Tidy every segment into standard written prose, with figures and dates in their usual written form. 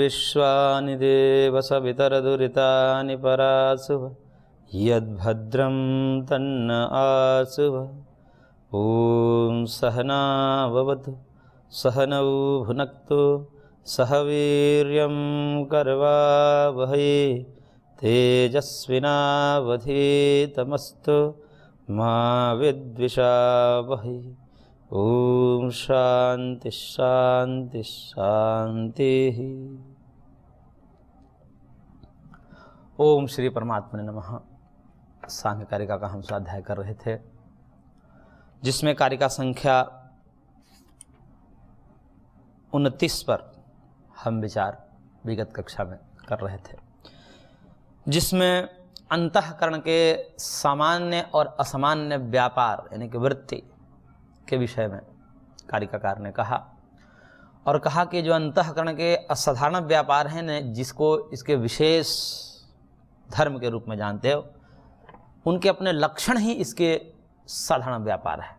विश्वानि देव सवितरदुरितानि परासुव यद्भद्रं तन्न आसुव। ॐ सहना भवतु सहनौ भुनक्तु सह वीर्यं करवावहै तेजस्विनावधीतमस्तु मा विद्विषावहै। ओम शांति शांति शांति। ओम श्री परमात्मने नमः। सांख्य कारिका का हम स्वाध्याय कर रहे थे, जिसमें कारिका संख्या 29 पर हम विचार विगत कक्षा में कर रहे थे, जिसमें अंतःकरण के सामान्य और असामान्य व्यापार यानी कि वृत्ति के विषय में कारिकाकार ने कहा, और कहा कि जो अंतःकरण के असाधारण व्यापार हैं न, जिसको इसके विशेष धर्म के रूप में जानते हो, उनके अपने लक्षण ही इसके साधारण व्यापार है।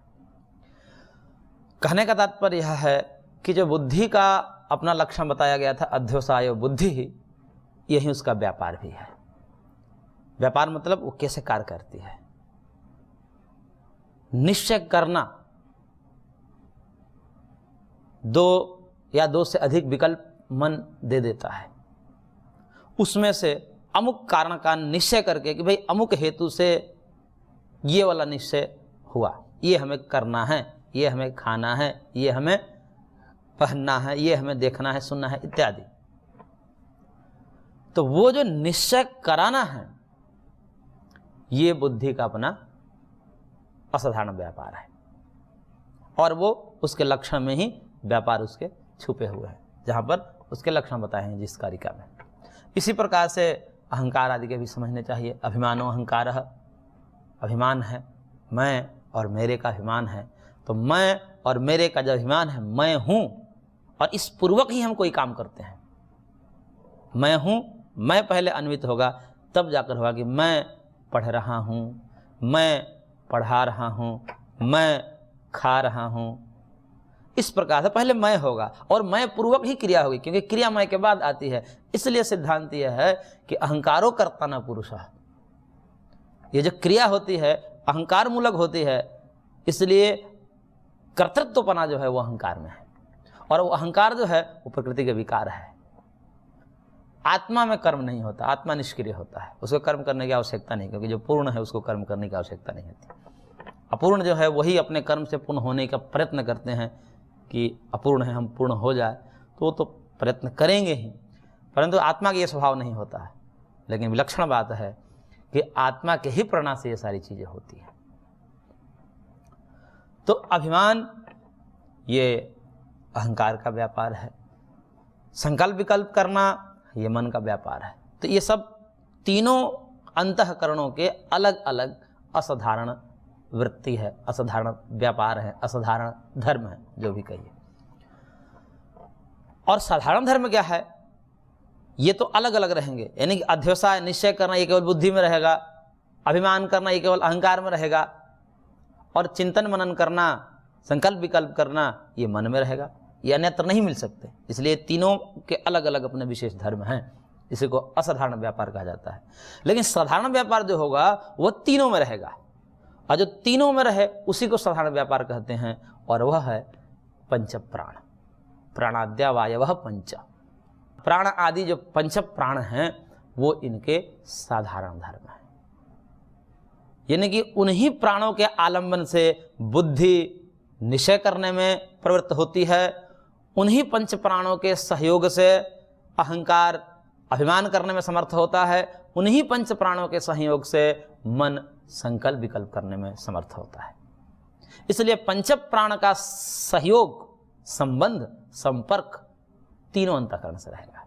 कहने का तात्पर्य यह है कि जो बुद्धि का अपना लक्षण बताया गया था, अध्योसायो बुद्धि ही, यही उसका व्यापार भी है। व्यापार मतलब वो कैसे कार्य करती है। निश्चय करना, दो या दो से अधिक विकल्प मन दे देता है, उसमें से अमुक कारण का निश्चय करके कि भाई अमुक हेतु से ये वाला निश्चय हुआ, ये हमें करना है, ये हमें खाना है, ये हमें पहनना है, ये हमें देखना है, सुनना है इत्यादि। तो वो जो निश्चय कराना है, ये बुद्धि का अपना असाधारण व्यापार है, और वो उसके लक्षण में ही व्यापार उसके छुपे हुए हैं, जहाँ पर उसके लक्षण बताए हैं जिस कारिका में। इसी प्रकार से अहंकार आदि के भी समझने चाहिए। अभिमानो अहंकार, अभिमान है, मैं और मेरे का अभिमान है। तो मैं और मेरे का जो अभिमान है, मैं हूँ, और इस पूर्वक ही हम कोई काम करते हैं। मैं हूँ, मैं पहले अन्वित होगा, तब जाकर होगा कि मैं पढ़ रहा हूँ, मैं पढ़ा रहा हूँ, मैं खा रहा हूँ। इस प्रकार से पहले मैं होगा, और मैं पूर्वक ही क्रिया होगी, क्योंकि क्रिया मैं के बाद आती है। इसलिए सिद्धांत यह है कि अहंकारो कर्ता न पुरुषः। ये जो क्रिया होती है अहंकार मूलक होती है, इसलिए कर्तृत्वपना जो है वो अहंकार में है, और वो अहंकार जो है वो प्रकृति के विकार है। आत्मा में कर्म नहीं होता, आत्मा निष्क्रिय होता है, उसको कर्म करने की आवश्यकता नहीं, क्योंकि जो पूर्ण है उसको कर्म करने की आवश्यकता नहीं होती। अपूर्ण जो है वही अपने कर्म से पूर्ण होने का प्रयत्न करते हैं कि अपूर्ण है, हम पूर्ण हो जाए, तो वो तो प्रयत्न करेंगे ही, परंतु आत्मा का ये स्वभाव नहीं होता है। लेकिन विलक्षण बात है कि आत्मा के ही प्रेरणा से ये सारी चीज़ें होती हैं। तो अभिमान ये अहंकार का व्यापार है, संकल्प विकल्प करना ये मन का व्यापार है। तो ये सब तीनों अंतःकरणों के अलग अलग असाधारण वृत्ति है, असाधारण व्यापार है, असाधारण धर्म है, जो भी कहिए। और साधारण धर्म क्या है, ये तो अलग अलग रहेंगे। यानी कि अध्यवसाय निश्चय करना ये केवल बुद्धि में रहेगा, अभिमान करना ये केवल अहंकार में रहेगा, और चिंतन मनन करना, संकल्प विकल्प करना ये मन में रहेगा, ये अन्यत्र नहीं मिल सकते। इसलिए तीनों के अलग अलग अपने विशेष धर्म हैं, इसी को असाधारण व्यापार कहा जाता है। लेकिन साधारण व्यापार जो होगा वो तीनों में रहेगा, और जो तीनों में रहे उसी को साधारण व्यापार कहते हैं, और वह है पंच प्राण। प्राणाद्या वायवः पंच, प्राण आदि जो पंच प्राण हैं वो इनके साधारण धर्म हैं। यानी कि उन्हीं प्राणों के आलंबन से बुद्धि निश्चय करने में प्रवृत्त होती है, उन्हीं पंच प्राणों के सहयोग से अहंकार अभिमान करने में समर्थ होता है, उन्हीं पंच प्राणों के सहयोग से मन संकल्प विकल्प करने में समर्थ होता है। इसलिए पंच प्राण का सहयोग, संबंध, संपर्क तीनों अंतःकरण से रहेगा।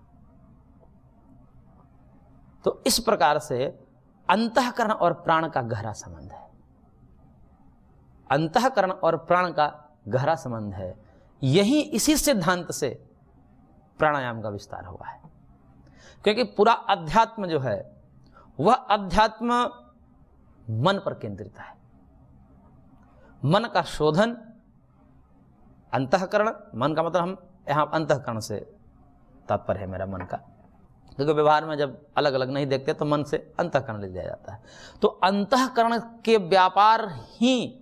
तो इस प्रकार से अंतःकरण और प्राण का गहरा संबंध है। अंतःकरण और प्राण का गहरा संबंध है। यही इसी सिद्धांत से प्राणायाम का विस्तार हुआ है, क्योंकि पूरा अध्यात्म जो है वह अध्यात्म मन पर केंद्रित है। मन का शोधन, अंतःकरण, मन का मतलब हम यहाँ अंतःकरण से तात्पर्य है मेरा मन का, क्योंकि व्यवहार में जब अलग अलग नहीं देखते तो मन से अंतःकरण ले लिया जाता है। तो अंतःकरण के व्यापार ही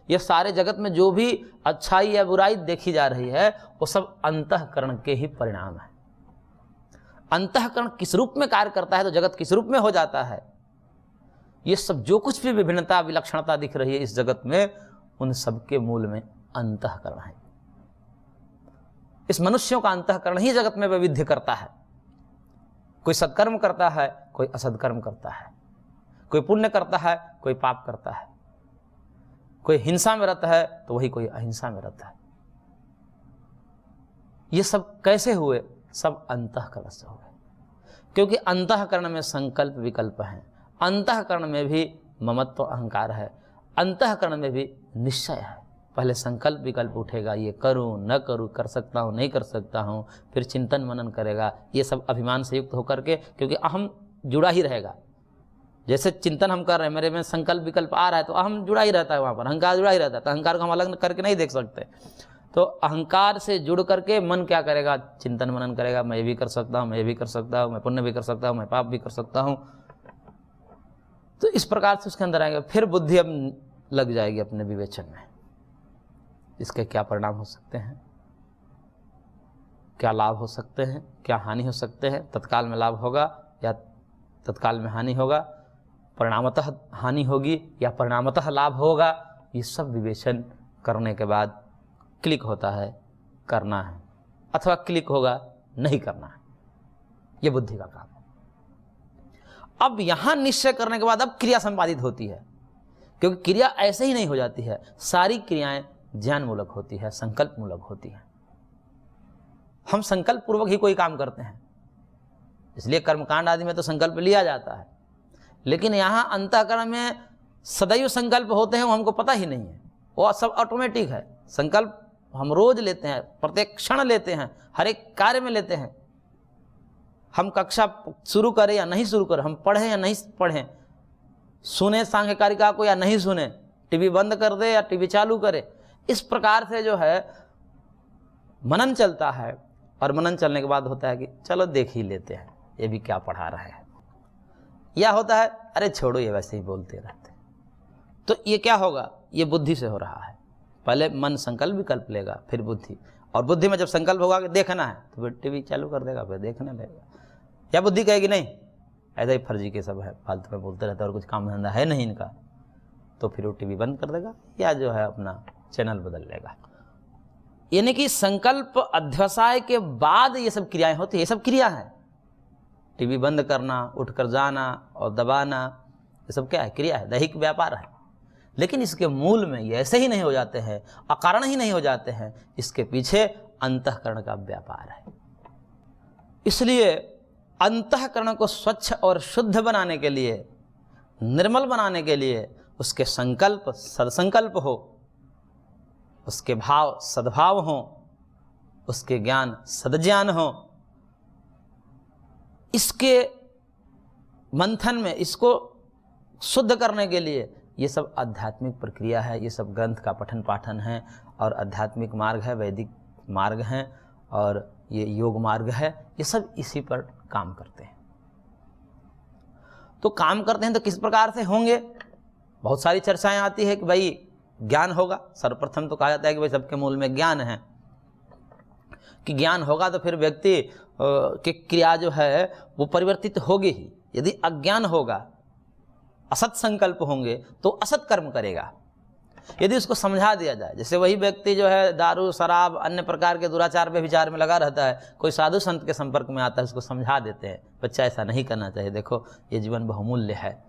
ये सारे जगत में जो भी अच्छाई या बुराई देखी जा रही है वो सब अंतःकरण के ही परिणाम है। अंतःकरण किस रूप में कार्य करता है तो जगत किस रूप में हो जाता है। ये सब जो कुछ भी विभिन्नता विलक्षणता दिख रही है इस जगत में, उन सब के मूल में अंतःकरण है। इस मनुष्यों का अंतःकरण ही जगत में वैविध्य करता है। कोई सत्कर्म करता है, कोई असत्कर्म करता है, कोई पुण्य करता है, कोई पाप करता है, कोई हिंसा में रहता है तो वही कोई अहिंसा में रहता है। ये सब कैसे हुए? सब अंतःकरण से हुए, क्योंकि अंतःकरण में संकल्प विकल्प हैं, अंतःकरण में भी ममत्व अहंकार है, अंतःकरण में भी निश्चय है। पहले संकल्प विकल्प उठेगा, ये करूं न करूं, कर सकता हूं नहीं कर सकता हूं, फिर चिंतन मनन करेगा, ये सब अभिमान से युक्त होकर के, क्योंकि अहम जुड़ा ही रहेगा। जैसे चिंतन हम कर रहे हैं, मेरे में संकल्प विकल्प आ रहा है तो अहम जुड़ा ही रहता है, वहाँ पर अहंकार जुड़ा ही रहता है, तो अहंकार को हम अलग करके नहीं देख सकते। तो अहंकार से जुड़ करके मन क्या करेगा? चिंतन मनन करेगा, मैं ये भी कर सकता हूँ, मैं ये भी कर सकता हूँ, मैं पुण्य भी कर सकता हूँ, मैं पाप भी कर सकता हूँ। तो इस प्रकार से उसके अंदर आएंगे, फिर बुद्धि अब लग जाएगी अपने विवेचन में, इसके क्या परिणाम हो सकते हैं, क्या लाभ हो सकते हैं, क्या हानि हो सकते हैं, तत्काल में लाभ होगा या तत्काल में हानि होगा, परिणामतः हानि होगी या परिणामतः लाभ होगा। ये सब विवेचन करने के बाद क्लिक होता है, करना है, अथवा क्लिक होगा नहीं करना है। ये बुद्धि का काम है। अब यहां निश्चय करने के बाद अब क्रिया संपादित होती है, क्योंकि क्रिया ऐसे ही नहीं हो जाती है, सारी क्रियाएं ज्ञान मूलक होती है, संकल्प मूलक होती है। हम संकल्प पूर्वक ही कोई काम करते हैं, इसलिए कर्मकांड आदि में तो संकल्प लिया जाता है, लेकिन यहाँ अंतःकरण में सदैव संकल्प होते हैं, वो हमको पता ही नहीं है, वो सब ऑटोमेटिक है। संकल्प हम रोज लेते हैं, प्रत्येक क्षण लेते हैं, हर एक कार्य में लेते हैं। हम कक्षा शुरू करें या नहीं शुरू करें, हम पढ़ें या नहीं पढ़ें, सुने सांख्यकारिका को या नहीं सुने, टीवी बंद कर दे या टीवी चालू करे, इस प्रकार से जो है मनन चलता है। और मनन चलने के बाद होता है कि चलो देख ही लेते हैं ये भी क्या पढ़ा रहा है, या होता है अरे छोड़ो ये वैसे ही बोलते रहते। तो ये क्या होगा? ये बुद्धि से हो रहा है। पहले मन संकल्प विकल्प लेगा, फिर बुद्धि, और बुद्धि में जब संकल्प होगा कि देखना है तो फिर टीवी चालू कर देगा, फिर देखने लगेगा। या बुद्धि कहेगी नहीं ऐसा ही फर्जी के सब है, फालतू में बोलते रहते और कुछ काम धंधा है नहीं इनका, तो फिर वो टीवी बंद कर देगा या जो है अपना चैनल बदल लेगा। यानी कि संकल्प अध्यवसाय के बाद ये सब क्रियाएं होती है। ये सब क्रिया है, टीवी बंद करना, उठकर जाना और दबाना, ये सब क्या है? क्रिया है, दैहिक व्यापार है। लेकिन इसके मूल में ये ऐसे ही नहीं हो जाते हैं, अकारण ही नहीं हो जाते हैं, इसके पीछे अंतःकरण का व्यापार है। इसलिए अंतःकरण को स्वच्छ और शुद्ध बनाने के लिए, निर्मल बनाने के लिए उसके संकल्प सदसंकल्प हो, उसके भाव सद्भाव हो, उसके ज्ञान सद्ज्ञान हो। इसके मंथन में इसको शुद्ध करने के लिए ये सब आध्यात्मिक प्रक्रिया है, ये सब ग्रंथ का पठन पाठन है और आध्यात्मिक मार्ग है, वैदिक मार्ग है और ये योग मार्ग है। ये सब इसी पर काम करते हैं। तो काम करते हैं तो किस प्रकार से होंगे? बहुत सारी चर्चाएं आती है कि भाई ज्ञान होगा। सर्वप्रथम तो कहा जाता है कि भाई सबके मूल में ज्ञान है, कि ज्ञान होगा तो फिर व्यक्ति की क्रिया जो है वो परिवर्तित होगी ही। यदि अज्ञान होगा, असत संकल्प होंगे तो असत कर्म करेगा। यदि उसको समझा दिया जाए, जैसे वही व्यक्ति जो है दारू शराब अन्य प्रकार के दुराचार पे विचार में लगा रहता है, कोई साधु संत के संपर्क में आता है, उसको समझा देते हैं बच्चा ऐसा नहीं करना चाहिए, देखो ये जीवन बहुमूल्य है,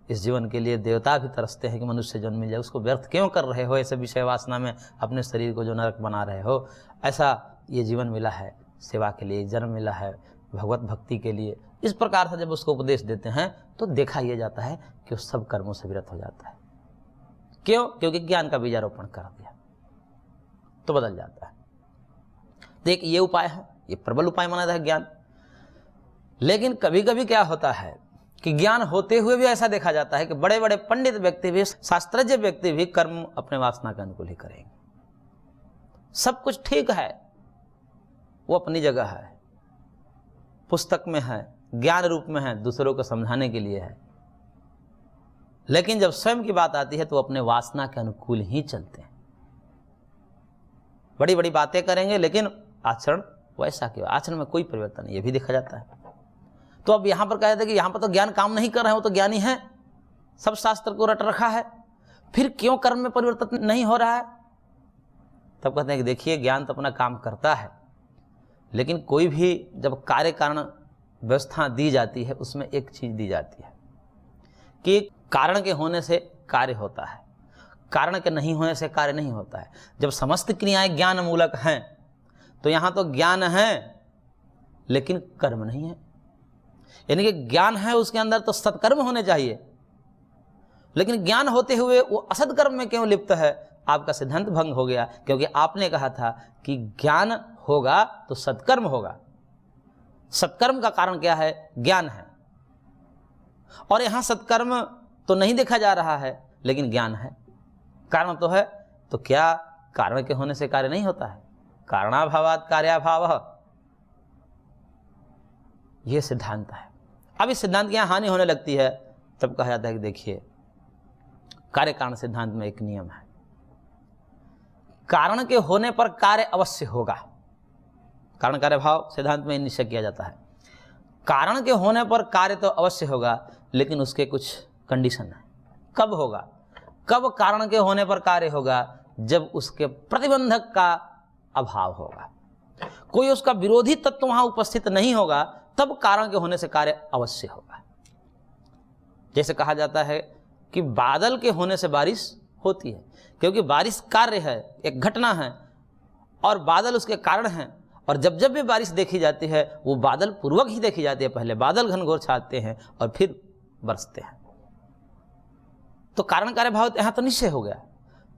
इस जीवन के लिए देवता भी तरसते हैं कि मनुष्य जन्म मिल जाए, उसको व्यर्थ क्यों कर रहे हो, ऐसे विषय वासना में अपने शरीर को जो नरक बना रहे हो, ऐसा ये जीवन मिला है सेवा के लिए, जन्म मिला है भगवत भक्ति के लिए। इस प्रकार से जब उसको उपदेश देते हैं तो देखा यह जाता है कि उस सब कर्मों से विरत हो जाता है। क्यों? क्योंकि ज्ञान का बीजारोपण कर दिया तो बदल जाता है। देख ये उपाय है, ये प्रबल उपाय माना जाता है ज्ञान। लेकिन कभी कभी क्या होता है कि ज्ञान होते हुए भी ऐसा देखा जाता है कि बड़े बड़े पंडित व्यक्ति भी, शास्त्रज्ञ व्यक्ति भी कर्म अपने वासना के अनुकूल ही करेंगे। सब कुछ ठीक है, वो अपनी जगह है, पुस्तक में है, ज्ञान रूप में है, दूसरों को समझाने के लिए है, लेकिन जब स्वयं की बात आती है तो अपने वासना के अनुकूल ही चलते हैं। बड़ी बड़ी बातें करेंगे लेकिन आचरण वैसा क्यों, आचरण में कोई परिवर्तन नहीं, ये भी देखा जाता है। तो अब यहाँ पर कह देते कि यहाँ पर तो ज्ञान काम नहीं कर रहे हैं, वो तो ज्ञानी है, सब शास्त्र को रट रखा है, फिर क्यों कर्म में परिवर्तन नहीं हो रहा है? तब कहते हैं कि देखिए ज्ञान तो अपना काम करता है, लेकिन कोई भी जब कार्य कारण व्यवस्था दी जाती है उसमें एक चीज दी जाती है कि कारण के होने से कार्य होता है, कारण के नहीं होने से कार्य नहीं होता है। जब समस्त क्रियाएं ज्ञान मूलक हैं तो यहाँ तो ज्ञान है लेकिन कर्म नहीं है, यानी कि ज्ञान है उसके अंदर तो सत्कर्म होने चाहिए, लेकिन ज्ञान होते हुए वो असद कर्म में क्यों लिप्त है? आपका सिद्धांत भंग हो गया, क्योंकि आपने कहा था कि ज्ञान होगा तो सत्कर्म होगा। सत्कर्म का कारण क्या है? ज्ञान है, और यहां सत्कर्म तो नहीं देखा जा रहा है लेकिन ज्ञान है, कारण तो है। तो क्या कारण के होने से कार्य नहीं होता है? कारणाभावात् कार्याभावः, यह सिद्धांत है। अब इस सिद्धांत की यहां हानि होने लगती है, तब कहा जाता है कि देखिए कार्य कारण सिद्धांत में एक नियम है, कारण के होने पर कार्य अवश्य होगा। कारण कार्य भाव सिद्धांत में निश्चय किया जाता है, कारण के होने पर कार्य तो अवश्य होगा, लेकिन उसके कुछ कंडीशन है। कब होगा? कब कारण के होने पर कार्य होगा? जब उसके प्रतिबंधक का अभाव होगा, कोई उसका विरोधी तत्व वहां उपस्थित नहीं होगा, तब कारण के होने से कार्य अवश्य होगा। जैसे कहा जाता है कि बादल के होने से बारिश होती है, क्योंकि बारिश कार्य है, एक घटना है, और बादल उसके कारण हैं। और जब जब भी बारिश देखी जाती है वो बादल पूर्वक ही देखी जाती है, पहले बादल घनघोर छाते हैं और फिर बरसते हैं। तो कारण कार्य भाव यहाँ तो निश्चय हो गया,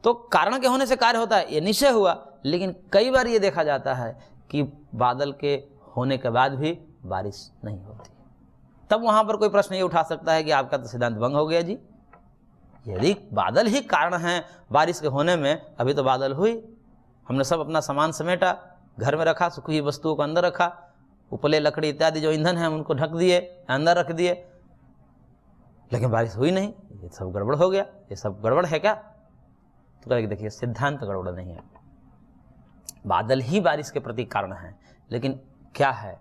तो कारण के होने से कार्य होता है, ये निश्चय हुआ। लेकिन कई बार ये देखा जाता है कि बादल के होने के बाद भी बारिश नहीं होती, तब वहां पर कोई प्रश्न ये उठा सकता है कि आपका तो सिद्धांत भंग हो गया जी। यदि बादल ही कारण है बारिश के होने में, अभी तो बादल हुई, हमने सब अपना सामान समेटा, घर में रखा, सूखी वस्तुओं को अंदर रखा, उपले लकड़ी इत्यादि जो ईंधन है उनको ढक दिए, अंदर रख दिए, लेकिन बारिश हुई नहीं, ये सब गड़बड़ हो गया, ये सब गड़बड़ है क्या? तो कहेंगे देखिए सिद्धांत गड़बड़ नहीं है, बादल ही बारिश के प्रति कारण है, लेकिन क्या है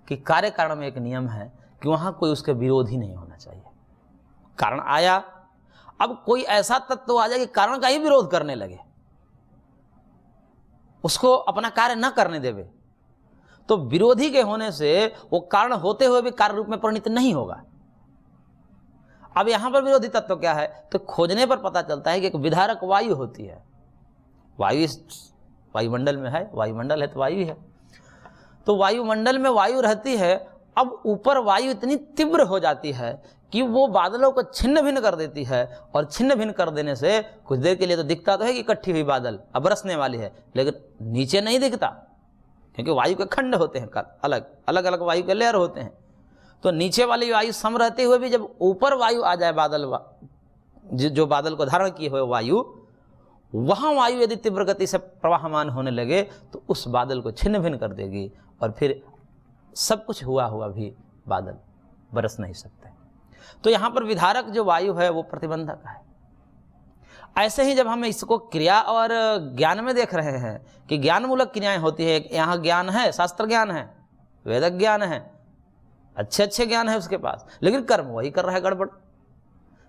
कि कार्य कारण में एक नियम है कि वहां कोई उसके विरोधी नहीं होना चाहिए। कारण आया, अब कोई ऐसा तत्व आ जाए कि कारण का ही विरोध करने लगे, उसको अपना कार्य न करने देवे, तो विरोधी के होने से वो कारण होते हुए भी कार्य रूप में परिणित नहीं होगा। अब यहां पर विरोधी तत्व क्या है? तो खोजने पर पता चलता है कि एक विधारक वायु होती है। वायु वायुमंडल में है, वायुमंडल है तो वायु है, तो वायुमंडल में वायु रहती है। अब ऊपर वायु इतनी तीव्र हो जाती है कि वो बादलों को छिन्न भिन्न कर देती है, और छिन्न भिन्न कर देने से कुछ देर के लिए तो दिखता तो है कि इकट्ठी हुई बादल अब बरसने वाली है, लेकिन नीचे नहीं दिखता, क्योंकि वायु के खंड होते हैं, अलग अलग वायु के लेयर होते हैं। तो नीचे वाली वायु सम रहते हुए भी जब ऊपर वायु आ जाए, बादल जो बादल को धारण किए हुए वायु, वहां वायु यदि तीव्र गति से प्रवाहमान होने लगे तो उस बादल को छिन्न भिन्न कर देगी, और फिर सब कुछ हुआ भी बादल बरस नहीं सकते। तो यहां पर विधारक जो वायु है वो प्रतिबंधक है। ऐसे ही जब हम इसको क्रिया और ज्ञान में देख रहे हैं कि ज्ञान मूलक क्रियाएं होती है, यहाँ ज्ञान है, शास्त्र ज्ञान है, वेदक ज्ञान है, अच्छे ज्ञान है उसके पास, लेकिन कर्म वही कर रहा है गड़बड़,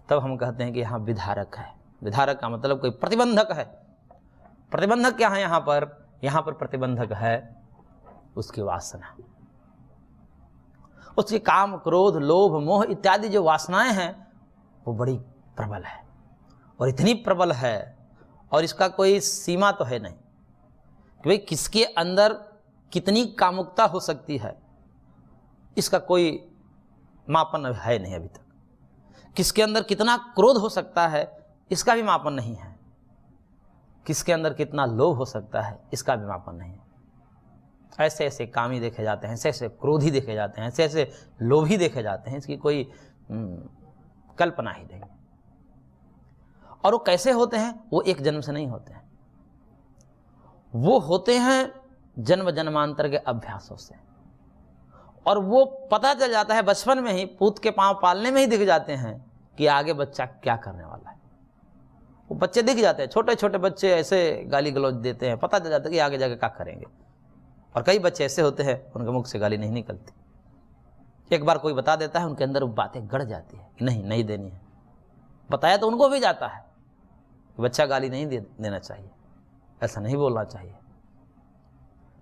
तब हम कहते हैं कि यहाँ विधारक है। विधारक का मतलब कोई प्रतिबंधक है। प्रतिबंधक क्या है यहाँ पर? यहाँ पर प्रतिबंधक है उसकी वासना, उसकी काम, क्रोध, लोभ, मोह इत्यादि जो वासनाएं हैं वो बड़ी प्रबल है, और इतनी प्रबल है, और इसका कोई सीमा तो है नहीं कि भाई किसके अंदर कितनी कामुकता हो सकती है, इसका कोई मापन है नहीं अभी तक। किसके अंदर कितना क्रोध हो सकता है, इसका भी मापन नहीं है। किसके अंदर कितना लोभ हो सकता है, इसका भी मापन नहीं है। ऐसे ऐसे कामी देखे जाते हैं, ऐसे ऐसे क्रोधी देखे जाते हैं, ऐसे ऐसे लोभी देखे जाते हैं, इसकी कोई कल्पना ही नहीं। और वो कैसे होते हैं? वो एक जन्म से नहीं होते हैं, वो होते हैं जन्म जन्मांतर के अभ्यासों से, और वो पता चल जाता है बचपन में ही, पूत के पांव पालने में ही दिख जाते हैं कि आगे बच्चा क्या करने वाला है। वो बच्चे दिख जाते हैं, छोटे छोटे बच्चे ऐसे गाली गलौज देते हैं, पता चल जाता है कि आगे जाके क्या करेंगे। और कई बच्चे ऐसे होते हैं उनके मुख से गाली नहीं निकलती, एक बार कोई बता देता है उनके अंदर वो बातें गड़ जाती है कि नहीं देनी है। बताया तो उनको भी जाता है कि बच्चा गाली नहीं देना चाहिए, ऐसा नहीं बोलना चाहिए,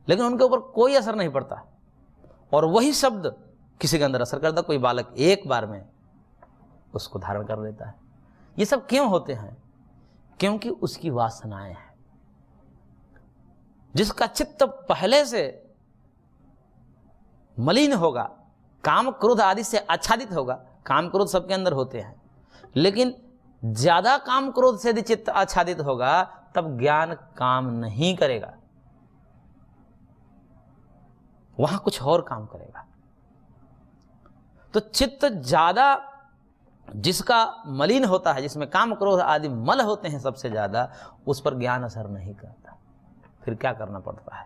लेकिन उनके ऊपर कोई असर नहीं पड़ता। और वही शब्द किसी के अंदर असर करता, कोई बालक एक बार में उसको धारण कर लेता है। ये सब क्यों होते हैं? क्योंकि उसकी वासनाएं हैं। जिसका चित्त पहले से मलिन होगा, काम क्रोध आदि से आच्छादित होगा, काम क्रोध सबके अंदर होते हैं, लेकिन ज्यादा काम क्रोध से यदि चित्त आच्छादित होगा तब ज्ञान काम नहीं करेगा, वहां कुछ और काम करेगा। तो चित्त ज्यादा जिसका मलिन होता है, जिसमें काम क्रोध आदि मल होते हैं सबसे ज्यादा, उस पर ज्ञान असर नहीं करता। फिर क्या करना पड़ता है?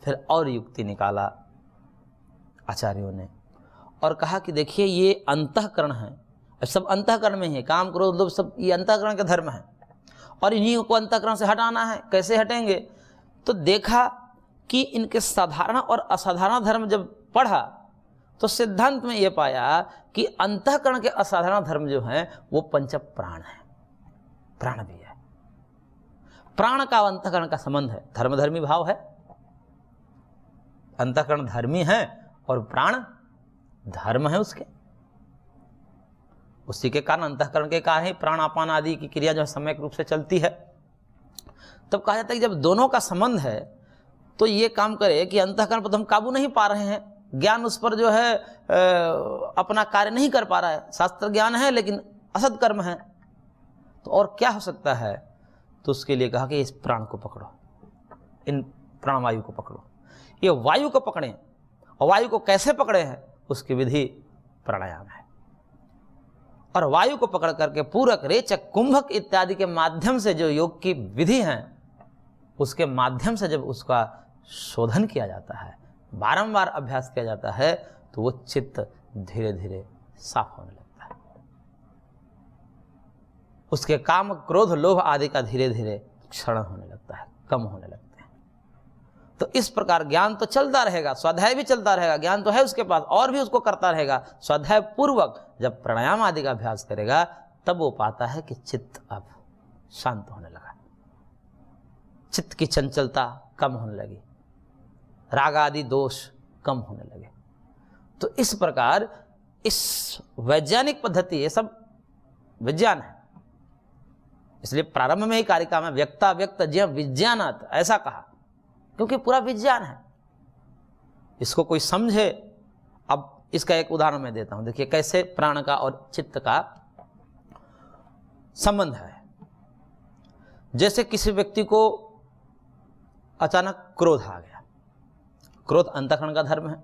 फिर और युक्ति निकाला आचार्यों ने और कहा कि देखिए ये अंतःकरण है, सब अंतःकरण में ही है, काम क्रोध लोभ सब ये अंतःकरण के धर्म है, और इन्हीं को अंतःकरण से हटाना है। कैसे हटेंगे? तो देखा कि इनके साधारण और असाधारण धर्म जब पढ़ा तो सिद्धांत में यह पाया कि अंतःकरण के असाधारण धर्म जो हैं वो पंच प्राण है, प्राण भी है। प्राण का अंतःकरण का संबंध है, धर्मधर्मी भाव है, अंतःकरण धर्मी है और प्राण धर्म है उसके। उसी के कारण अंतःकरण के कारण ही प्राणापान आदि की क्रिया जो है सम्यक रूप से चलती है। तब कहा जाता है कि जब दोनों का संबंध है तो ये काम करे कि अंतःकरण पर तो हम काबू नहीं पा रहे हैं, ज्ञान उस पर जो है अपना कार्य नहीं कर पा रहा है, शास्त्र ज्ञान है लेकिन असद कर्म है, तो और क्या हो सकता है? तो उसके लिए कहा कि इस प्राण को पकड़ो, इन प्राणवायु को पकड़ो, ये वायु को पकड़ें। और वायु को कैसे पकड़े हैं उसकी विधि प्राणायाम है। और वायु को पकड़ करके पूरक, रेचक, कुंभक इत्यादि के माध्यम से जो योग की विधि है उसके माध्यम से जब उसका शोधन किया जाता है, बारंबार अभ्यास किया जाता है, तो वो चित्त धीरे धीरे साफ होने लगता है। उसके काम क्रोध लोभ आदि का धीरे धीरे क्षरण होने लगता है, कम होने लगता है। तो इस प्रकार ज्ञान तो चलता रहेगा, स्वाध्याय भी चलता रहेगा, ज्ञान तो है उसके पास और भी उसको करता रहेगा। स्वाध्याय पूर्वक जब प्राणायाम आदि का अभ्यास करेगा तब वो पाता है कि चित्त अब शांत होने लगा, चित्त की चंचलता कम होने लगी, राग आदि दोष कम होने लगे। तो इस प्रकार इस वैज्ञानिक पद्धति, ये सब विज्ञान है, इसलिए प्रारंभ में ही कारिका में व्यक्ता व्यक्त ज्ञ विज्ञानात् ऐसा कहा, क्योंकि पूरा विज्ञान है, इसको कोई समझे। अब इसका एक उदाहरण मैं देता हूं, देखिए कैसे प्राण का और चित्त का संबंध है। जैसे किसी व्यक्ति को अचानक क्रोध आ गया, क्रोध अंतःकरण का धर्म है,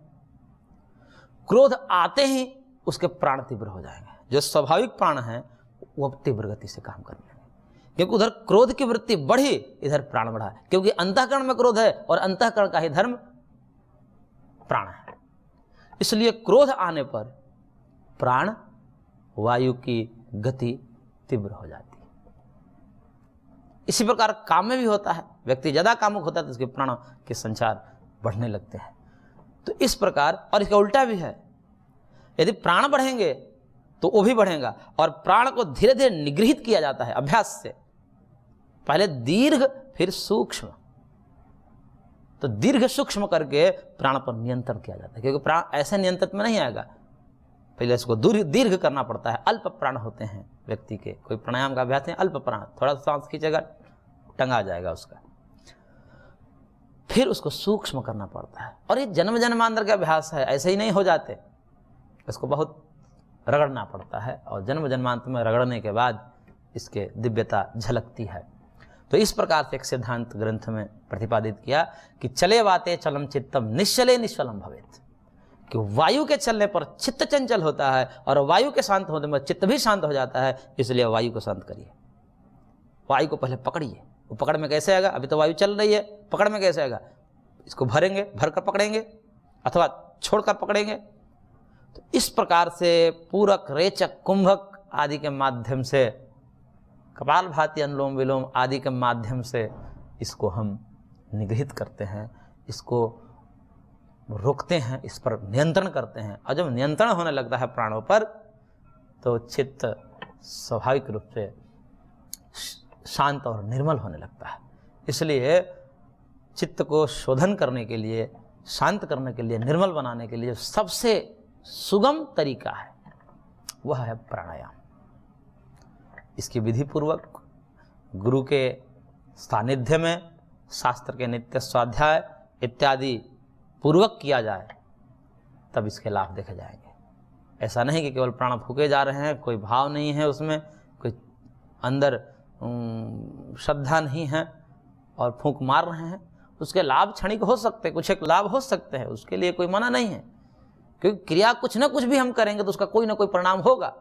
क्रोध आते ही उसके प्राण तीव्र हो जाएंगे, जो स्वाभाविक प्राण है वो अब तीव्र गति से काम करने लगे, क्योंकि उधर क्रोध की वृत्ति बढ़ी, इधर प्राण बढ़ा, क्योंकि अंतःकरण में क्रोध है और अंतःकरण का ही धर्म प्राण है। इसलिए क्रोध आने पर प्राण वायु की गति तीव्र हो जाती है। इसी प्रकार काम में भी होता है, व्यक्ति ज्यादा कामुक होता है तो उसके प्राणों के संचार बढ़ने लगते हैं। तो इस प्रकार, और इसका उल्टा भी है, यदि प्राण बढ़ेंगे तो वो भी बढ़ेगा, और प्राण को धीरे धीरे निगृहित किया जाता है अभ्यास से, पहले दीर्घ फिर सूक्ष्म। तो दीर्घ सूक्ष्म करके प्राण पर नियंत्रण किया जाता है, क्योंकि प्राण ऐसे नियंत्रण में नहीं आएगा, पहले इसको दीर्घ करना पड़ता है। अल्प प्राण होते हैं व्यक्ति के, कोई प्राणायाम का अभ्यास है अल्प प्राण, थोड़ा सांस खींचेगा टंगा जाएगा उसका, फिर उसको सूक्ष्म करना पड़ता है। और ये जन्म जन्मांतर का अभ्यास है, ऐसे ही नहीं हो जाते, इसको बहुत रगड़ना पड़ता है, और जन्म जन्मांतर में रगड़ने के बाद इसके दिव्यता झलकती है। तो इस प्रकार से एक सिद्धांत ग्रंथ में प्रतिपादित किया कि चले वाते चलम चित्तम निश्चले निश्चलम भवेत्, कि वायु के चलने पर चित्त चंचल होता है और वायु के शांत होने पर चित्त भी शांत हो जाता है। इसलिए वायु को शांत करिए, वायु को पहले पकड़िए। वो पकड़ में कैसे आएगा? अभी तो वायु चल रही है, पकड़ में कैसे आएगा? इसको भरेंगे, भर कर पकड़ेंगे, अथवा छोड़कर पकड़ेंगे। तो इस प्रकार से पूरक, रेचक, कुंभक आदि के माध्यम से, कपालभाति, अनुलोम विलोम आदि के माध्यम से इसको हम निगृहित करते हैं, इसको रोकते हैं, इस पर नियंत्रण करते हैं। और जब नियंत्रण होने लगता है प्राणों पर तो चित्त स्वाभाविक रूप से शांत और निर्मल होने लगता है। इसलिए चित्त को शोधन करने के लिए, शांत करने के लिए, निर्मल बनाने के लिए सबसे सुगम तरीका है वह है प्राणायाम। इसकी विधि पूर्वक गुरु के सानिध्य में शास्त्र के नित्य स्वाध्याय इत्यादि पूर्वक किया जाए तब इसके लाभ देखे जाएंगे। ऐसा नहीं कि केवल प्राण फूके जा रहे हैं, कोई भाव नहीं है उसमें, कोई अंदर श्रद्धा नहीं है और फूंक मार रहे हैं। उसके लाभ क्षणिक हो सकते हैं, कुछ एक लाभ हो सकते हैं, उसके लिए कोई मना नहीं है, क्योंकि क्रिया कुछ ना कुछ भी हम करेंगे तो उसका कोई ना कोई परिणाम होगा।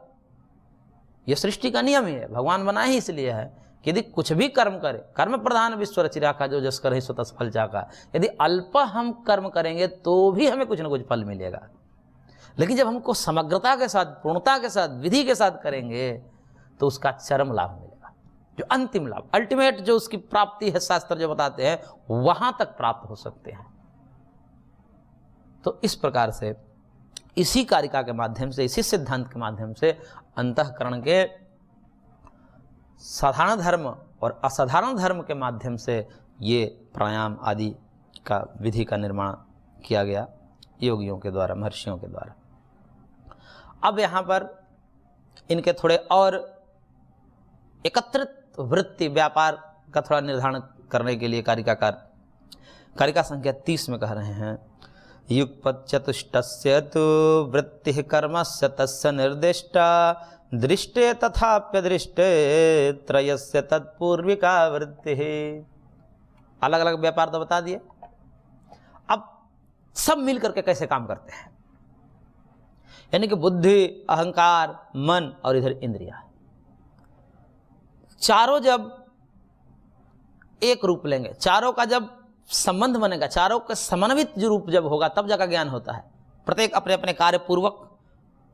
यह सृष्टि का नियम ही है, भगवान बनाए ही इसलिए है कि यदि कुछ भी कर्म करे, कर्म प्रधान विश्व रचिरा का जो जस करे सो तस फल चाका, यदि अल्प हम कर्म करेंगे तो भी हमें कुछ ना कुछ फल मिलेगा। लेकिन जब हमको समग्रता के साथ, पूर्णता के साथ, विधि के साथ करेंगे तो उसका चरम लाभ मिलेगा, जो अंतिम लाभ, अल्टीमेट जो उसकी प्राप्ति है, शास्त्र जो बताते हैं वहां तक प्राप्त हो सकते हैं। तो इस प्रकार से इसी कारिका के माध्यम से, इसी सिद्धांत के माध्यम से अंतःकरण के साधारण धर्म और असाधारण धर्म के माध्यम से ये प्राणायाम आदि का विधि का निर्माण किया गया योगियों के द्वारा, महर्षियों के द्वारा। अब यहाँ पर इनके थोड़े और एकत्रित वृत्ति, व्यापार का थोड़ा निर्धारण करने के लिए कारिकाकार कारिका संख्या 30 में कह रहे हैं, युगपत् चतुष्टस्य तु वृत्तिः कर्मस्य तस्य निर्दिष्टा दृष्टे तथाप्यदृष्टे त्रयस्य तत्पूर्विका वृत्तिः। अलग अलग व्यापार तो बता दिए, अब सब मिल करके कैसे काम करते हैं, यानी कि बुद्धि, अहंकार, मन और इधर इंद्रिया, चारों जब एक रूप लेंगे, चारों का जब संबंध बनेगा, चारों का समन्वित जो रूप जब होगा तब जाकर ज्ञान होता है। प्रत्येक अपने अपने कार्य पूर्वक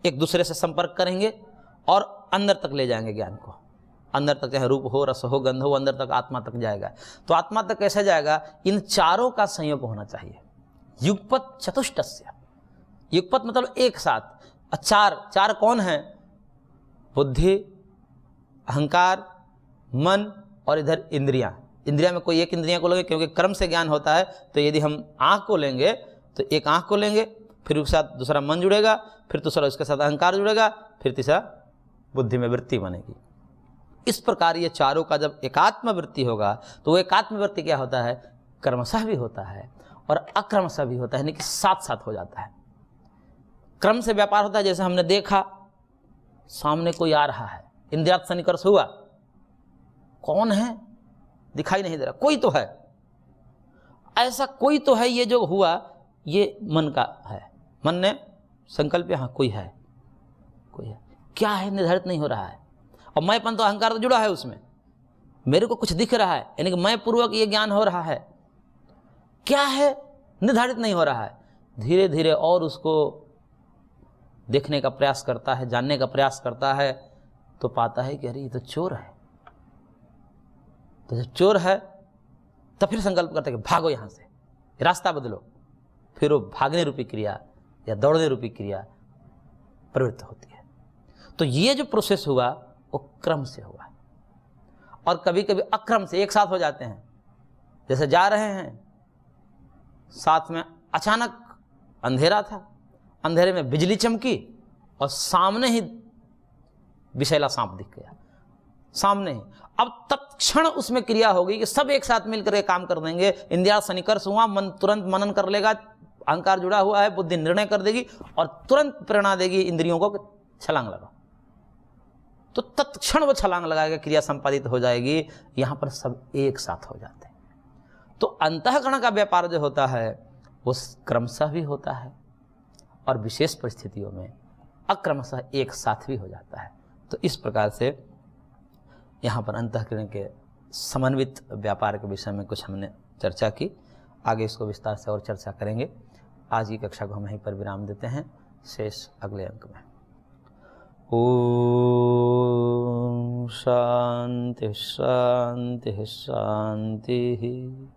एक दूसरे से संपर्क करेंगे और अंदर तक ले जाएंगे ज्ञान को, अंदर तक, चाहे रूप हो, रस हो, गंध हो, अंदर तक, आत्मा तक जाएगा। तो आत्मा तक कैसे जाएगा, इन चारों का संयोग होना चाहिए। युगपत् चतुष्टस्य, युगपत् मतलब एक साथ। चार, चार कौन है, बुद्धि, अहंकार, मन और इधर इंद्रियां। इंद्रिया में कोई एक इंद्रिया को लेंगे, क्योंकि कर्म से ज्ञान होता है। तो यदि हम आँख को लेंगे तो एक आँख को लेंगे, फिर उसके साथ दूसरा मन जुड़ेगा, फिर दूसरा उसके साथ अहंकार जुड़ेगा, फिर तीसरा बुद्धि में वृत्ति बनेगी। इस प्रकार ये चारों का जब एकात्म वृत्ति होगा तो वो एकात्म वृत्ति क्या होता है, क्रमशः भी होता है और अक्रमशः भी होता है, यानी कि साथ साथ हो जाता है। क्रम से व्यापार होता है, जैसे हमने देखा सामने कोई आ रहा है, इंद्रियार्थ सन्निकर्ष हुआ, कौन है दिखाई नहीं दे रहा, कोई तो है, ऐसा कोई तो है, ये जो हुआ ये मन का है, मन ने संकल्प, हाँ कोई है, कोई है, क्या है निर्धारित नहीं हो रहा है। और मैंपन तो अहंकार तो जुड़ा है उसमें, मेरे को कुछ दिख रहा है, यानी कि मैं पूर्वक ये ज्ञान हो रहा है, क्या है निर्धारित नहीं हो रहा है। धीरे धीरे और उसको देखने का प्रयास करता है, जानने का प्रयास करता है, तो पाता है कि अरे ये तो चोर है। तो जब चोर है तब फिर संकल्प करता है कि भागो यहाँ से, रास्ता बदलो, फिर वो भागने रूपी क्रिया या दौड़ने रूपी क्रिया प्रवृत्त होती है। तो ये जो प्रोसेस हुआ वो क्रम से हुआ, और कभी कभी अक्रम से एक साथ हो जाते हैं। जैसे जा रहे हैं, साथ में अचानक अंधेरा था, अंधेरे में बिजली चमकी और सामने ही विषैला सांप दिख गया, सामने ही। अब तत्क्षण उसमें क्रिया होगी कि सब एक साथ मिलकर के काम कर देंगे। इंद्रिया सन्निकर्ष हुआ, मन तुरंत मनन कर लेगा, अहंकार जुड़ा हुआ है, बुद्धि निर्णय कर देगी और तुरंत प्रेरणा देगी इंद्रियों को छलांग लगा। तो तत्क्षण वो छलांग लगाएगा, क्रिया संपादित हो जाएगी। यहां पर सब एक साथ हो जाते हैं। तो अंतःकरण का व्यापार जो होता है वो क्रमशः भी होता है और विशेष परिस्थितियों में अक्रमशः एक साथ भी हो जाता है। तो इस प्रकार से यहाँ पर अंतःकरण के समन्वित व्यापार के विषय में कुछ हमने चर्चा की। आगे इसको विस्तार से और चर्चा करेंगे। आज की कक्षा को हम यहीं पर विराम देते हैं, शेष अगले अंक में। ओम शांति शांति शांति।